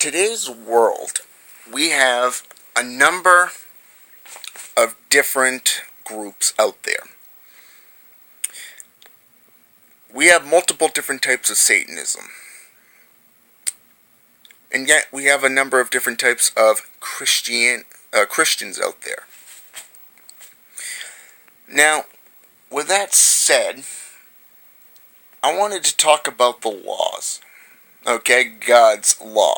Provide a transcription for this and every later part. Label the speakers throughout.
Speaker 1: today's world, we have a number of different groups out there. We have multiple different types of Satanism. And yet we have a number of different types of Christians out there. Now, with that said, I wanted to talk about the laws. Okay, God's law.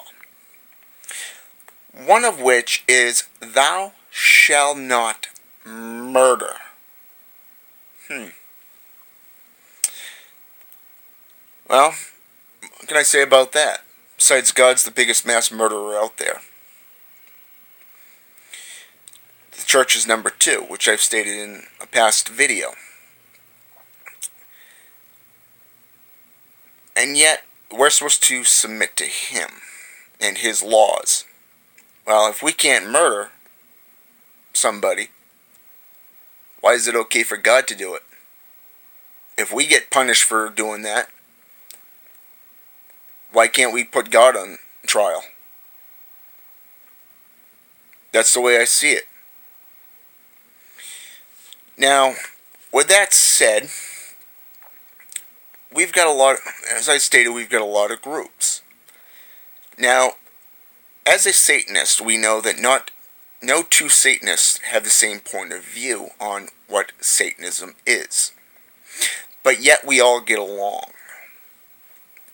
Speaker 1: One of which is, thou shalt not murder. Well, what can I say about that? Besides, God's the biggest mass murderer out there. The church is number 2, which I've stated in a past video. And yet, we're supposed to submit to him and his laws. Well, if we can't murder somebody, why is it okay for God to do it? If we get punished for doing that, why can't we put God on trial? That's the way I see it. Now, with that said, we've got a lot, as I stated, we've got a lot of groups. Now, as a Satanist, we know that no two Satanists have the same point of view on what Satanism is. But yet we all get along.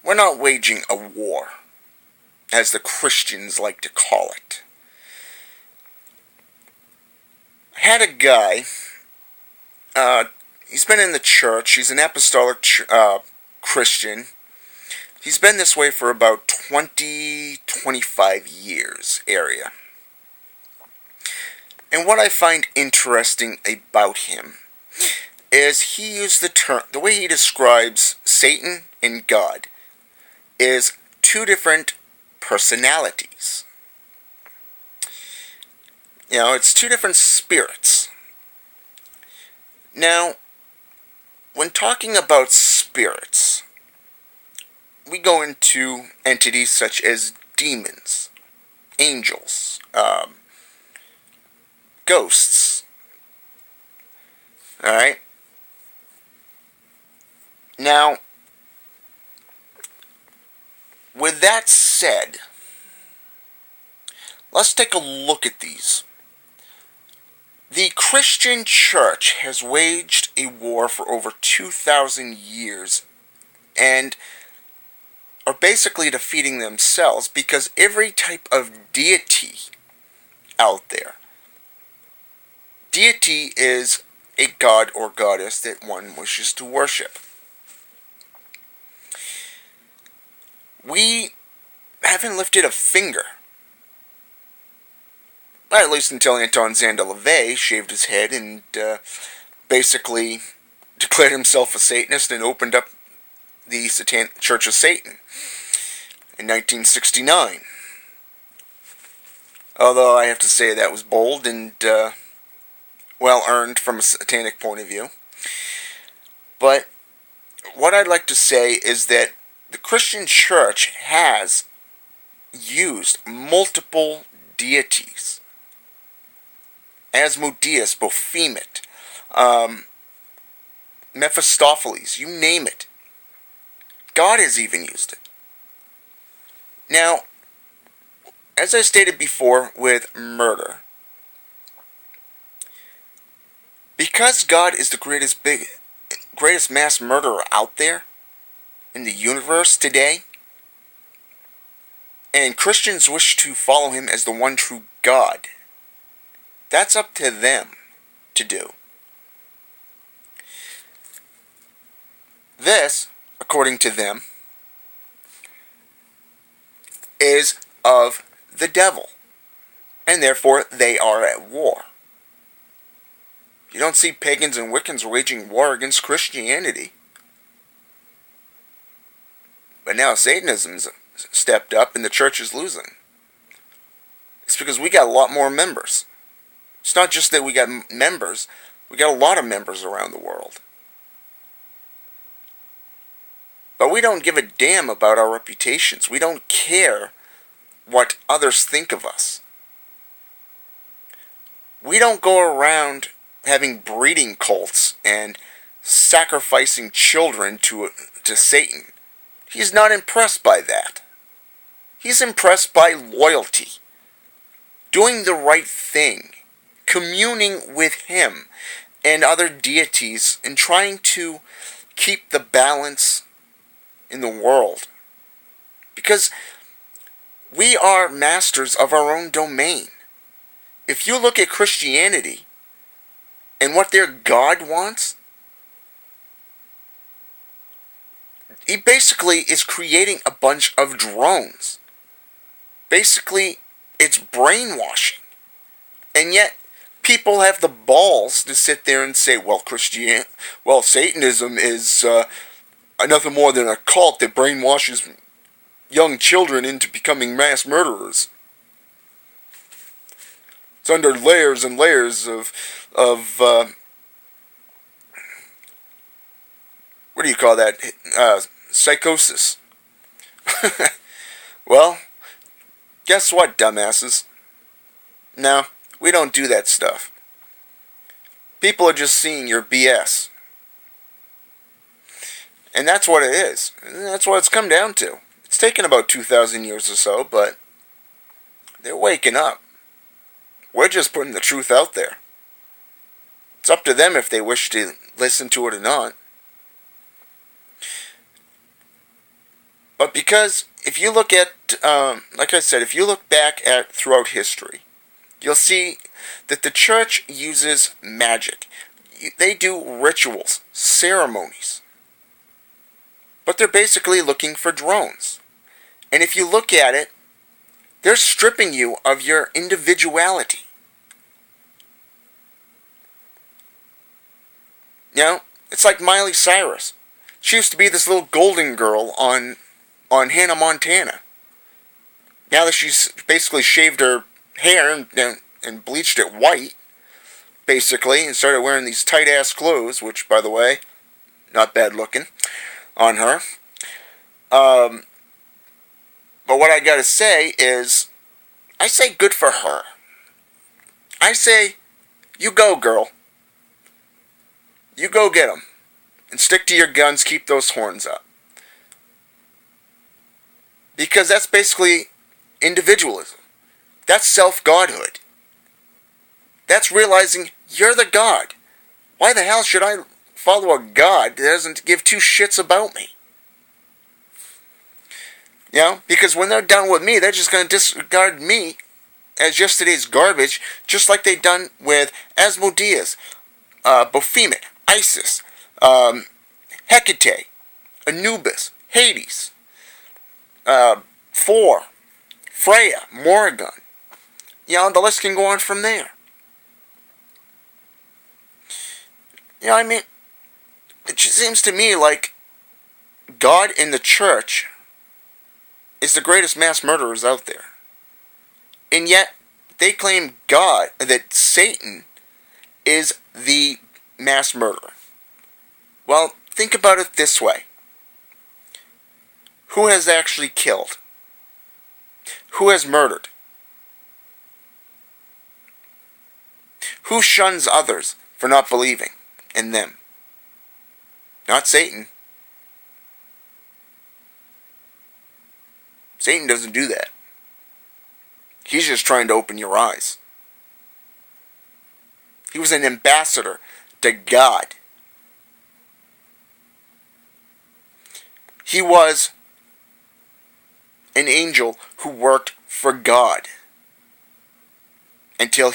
Speaker 1: We're not waging a war, as the Christians like to call it. I had a guy, he's been in the church, he's an apostolic Christian. He's been this way for about 25 years area. And what I find interesting about him is he used the way he describes Satan and God is two different personalities. It's two different spirits. Now, when talking about spirits, we go into entities such as demons, angels, ghosts. Alright? Now, with that said, let's take a look at these. The Christian church has waged a war for over 2,000 years and are basically defeating themselves because every type of deity out there, deity is a god or goddess that one wishes to worship. We haven't lifted a finger. Well, at least until Anton Zandalevay shaved his head and basically declared himself a Satanist and opened up the Church of Satan in 1969. Although I have to say that was bold and well earned from a satanic point of view. But what I'd like to say is that the Christian church has used multiple deities. Asmodeus, Baphomet, Mephistopheles, you name it. God has even used it. Now, as I stated before with murder, because God is the greatest mass murderer out there in the universe today, and Christians wish to follow him as the one true God, that's up to them to do. This, according to them, is of the devil, and therefore they are at war. You don't see pagans and Wiccans waging war against Christianity. But now Satanism's stepped up and the church is losing. It's because we got a lot more members. It's not just that we got members, we got a lot of members around the world. But we don't give a damn about our reputations. We don't care what others think of us. We don't go around having breeding cults and sacrificing children to Satan. He's not impressed by that. He's impressed by loyalty, doing the right thing, communing with him and other deities, and trying to keep the balance in the world. Because we are masters of our own domain. If you look at Christianity and what their God wants, he basically is creating a bunch of drones. Basically, it's brainwashing. And yet, people have the balls to sit there and say, well, Satanism is nothing more than a cult that brainwashes young children into becoming mass murderers. It's under layers and layers of what do you call that? Psychosis. Well, guess what, dumbasses? No, we don't do that stuff. People are just seeing your BS. And that's what it is. That's what it's come down to. It's taken about 2,000 years or so, but they're waking up. We're just putting the truth out there. It's up to them if they wish to listen to it or not. But because if you look at, like I said, if you look back at throughout history, you'll see that the church uses magic. They do rituals, ceremonies. But they're basically looking for drones. And if you look at it, they're stripping you of your individuality. You know, it's like Miley Cyrus. She used to be this little golden girl on Hannah Montana. Now that she's basically shaved her hair and bleached it white, basically, and started wearing these tight-ass clothes, which, by the way, not bad looking on her. But what I gotta say is, I say good for her. I say, you go, girl. You go get them. And stick to your guns, keep those horns up. Because that's basically individualism. That's self-godhood. That's realizing you're the God. Why the hell should I follow a God that doesn't give two shits about me? You know, because when they're done with me, they're just going to disregard me as yesterday's garbage, just like they done with Asmodeus, Baphomet, Isis, Hecate, Anubis, Hades, Thor, Freya, Morrigan. You know, the list can go on from there. You know, I mean, it just seems to me like God in the church is the greatest mass murderers out there. And yet, they claim God, that Satan is the mass murderer. Well, think about it this way. Who has actually killed? Who has murdered? Who shuns others for not believing in them? Not Satan. Satan doesn't do that. He's just trying to open your eyes. He was an ambassador to God. He was an angel who worked for God until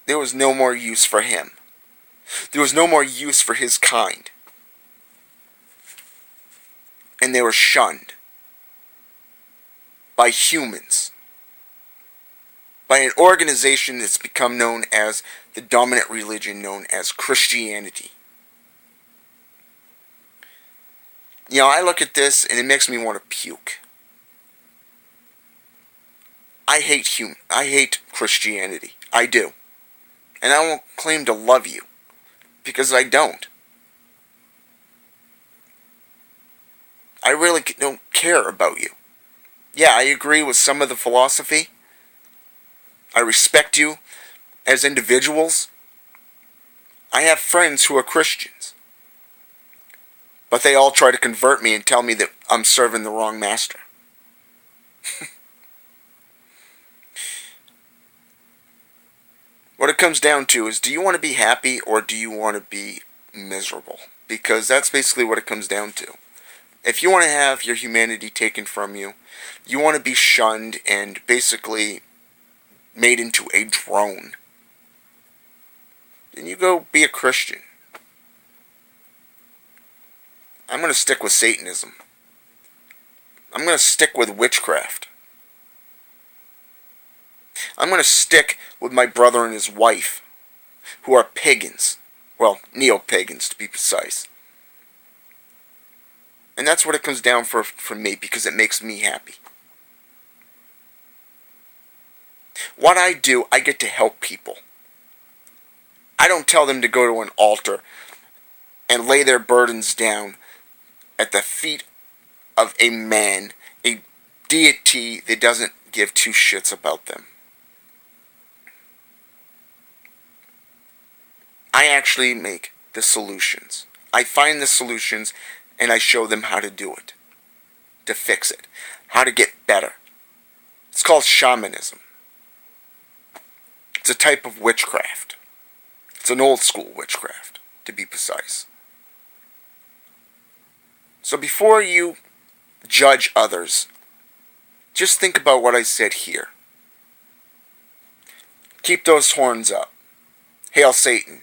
Speaker 1: there was no more use for him. There was no more use for his kind. And they were shunned by humans, by an organization that's become known as the dominant religion known as Christianity. You know, I look at this and it makes me want to puke. I hate Christianity. I do. And I won't claim to love you, because I don't. I really don't care about you. Yeah, I agree with some of the philosophy. I respect you as individuals. I have friends who are Christians, but they all try to convert me and tell me that I'm serving the wrong master. What it comes down to is, do you want to be happy or do you want to be miserable? Because that's basically what it comes down to. If you want to have your humanity taken from you, you want to be shunned and basically made into a drone, then you go be a Christian. I'm going to stick with Satanism. I'm going to stick with witchcraft. I'm going to stick with my brother and his wife, who are pagans. Well, neo-pagans to be precise. And that's what it comes down for me, because it makes me happy. What I do, I get to help people. I don't tell them to go to an altar and lay their burdens down at the feet of a man, a deity that doesn't give two shits about them. I actually make the solutions. I find the solutions and I show them how to do it, to fix it, how to get better. It's called shamanism. It's a type of witchcraft. It's an old school witchcraft, to be precise. So before you judge others, just think about what I said here. Keep those horns up. Hail Satan.